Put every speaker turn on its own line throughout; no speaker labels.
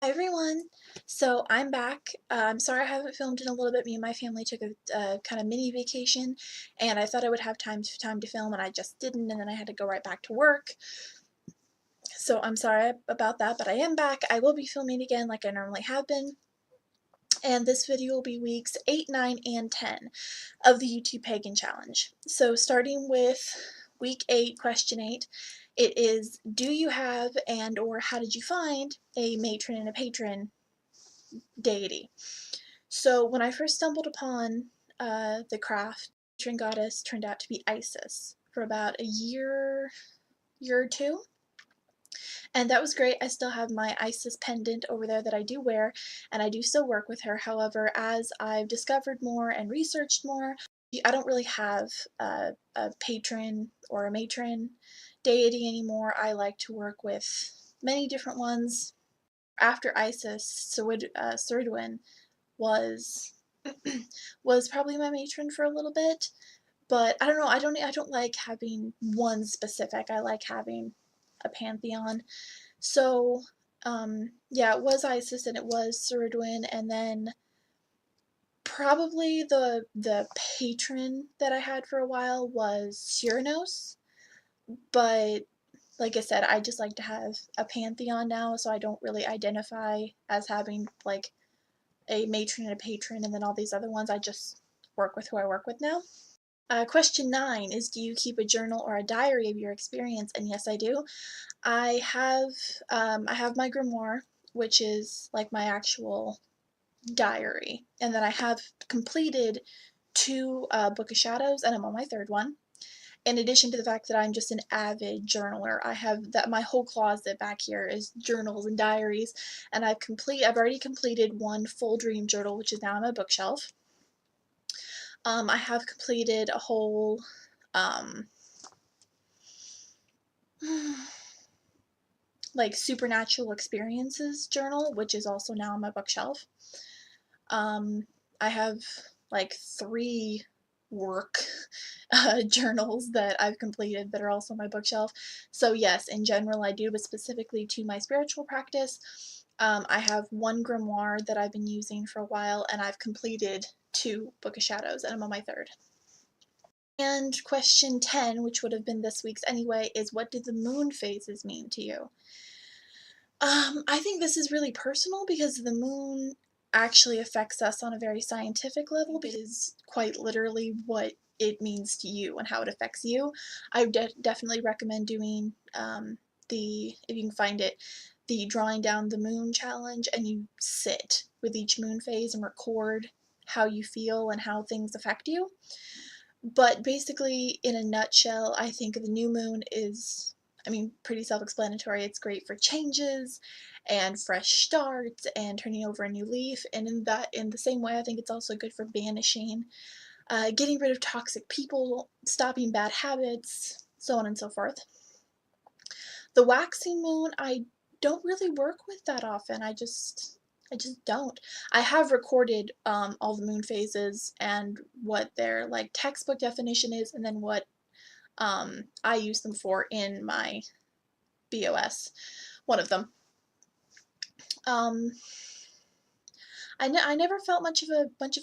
Hi everyone! So I'm back. I'm sorry I haven't filmed in a little bit. Me and my family took a kind of mini vacation, and I thought I would have time to film, and I just didn't, and then I had to go right back to work. So I'm sorry about that, but I am back. I will be filming again like I normally have been, and this video will be weeks 8, 9, and 10 of the YouTube Pagan Challenge. So starting with week 8, question 8, it is, do you have and or how did you find a matron and a patron deity? So when I first stumbled upon the craft, patron goddess turned out to be Isis for about a year or two, and that was great. I still have my Isis pendant over there that I do wear, and I do still work with her. However, as I've discovered more and researched more, I don't really have a patron or a matron deity anymore. I like to work with many different ones. After Isis, Ceridwen was was probably my matron for a little bit, but I don't know, I don't like having one specific. I like having a pantheon. So, yeah, it was Isis and it was Ceridwen, and then probably the patron that I had for a while was Cyrano, but like I said, I just like to have a pantheon now, so I don't really identify as having like a matron and a patron and then all these other ones. I just work with who I work with now. Question 9 is, do you keep a journal or a diary of your experience? And yes, I do. I have my grimoire, which is like my actual diary, and then I have completed 2 Book of Shadows, and I'm on my 3rd one. In addition to the fact that I'm just an avid journaler, I have that my whole closet back here is journals and diaries, and I've already completed 1 full dream journal, which is now on my bookshelf. I have completed a whole like supernatural experiences journal, which is also now on my bookshelf. I have like 3 work journals that I've completed that are also on my bookshelf. So yes, in general I do, but specifically to my spiritual practice, I have 1 grimoire that I've been using for a while, and I've completed 2 Book of Shadows, and I'm on my 3rd. And question 10, which would have been this week's anyway, is, what did the moon phases mean to you? I think this is really personal because the moon actually affects us on a very scientific level, because quite literally what it means to you and how it affects you. I definitely recommend doing if you can find it, the Drawing Down the Moon challenge, and you sit with each moon phase and record how you feel and how things affect you. But basically, in a nutshell, I think the new moon is, I mean, pretty self-explanatory. It's great for changes and fresh starts and turning over a new leaf. And in the same way, I think it's also good for banishing, getting rid of toxic people, stopping bad habits, so on and so forth. The waxing moon, I don't really work with that often. I just don't. I have recorded all the moon phases and what their like textbook definition is, and then what I use them for in my BOS, one of them. Um, I never felt much of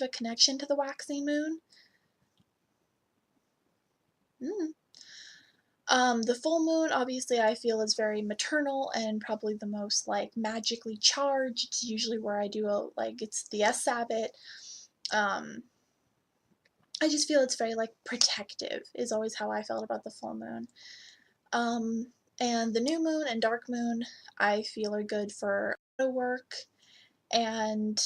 a connection to the waxing moon. Mm. The full moon, obviously, I feel is very maternal and probably the most like magically charged. It's usually where I do it's the S Sabbat. Um, I just feel it's very like protective is always how I felt about the full moon. Um, and the new moon and dark moon, I feel are good for work and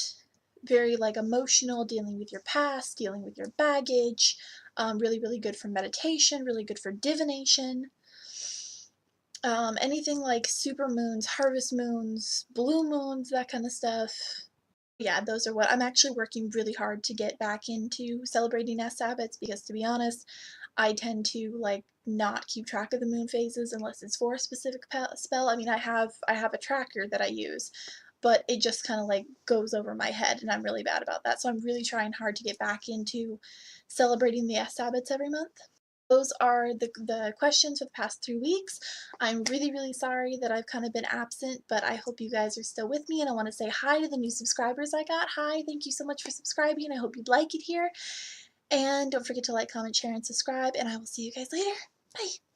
very like emotional, dealing with your past, dealing with your baggage. Really, really good for meditation, really good for divination. Anything like super moons, harvest moons, blue moons, that kind of stuff. Yeah, those are what I'm actually working really hard to get back into celebrating as Sabbats, because to be honest, I tend to like not keep track of the moon phases unless it's for a specific spell. I mean, I have a tracker that I use, but it just kind of like goes over my head, and I'm really bad about that. So I'm really trying hard to get back into celebrating the S Sabbats every month. those are the questions for the past 3 weeks. I'm really, really sorry that I've kind of been absent, but I hope you guys are still with me, and I want to say hi to the new subscribers I got. Hi, thank you so much for subscribing. I hope you like it here. And don't forget to like, comment, share, and subscribe, and I will see you guys later. Bye.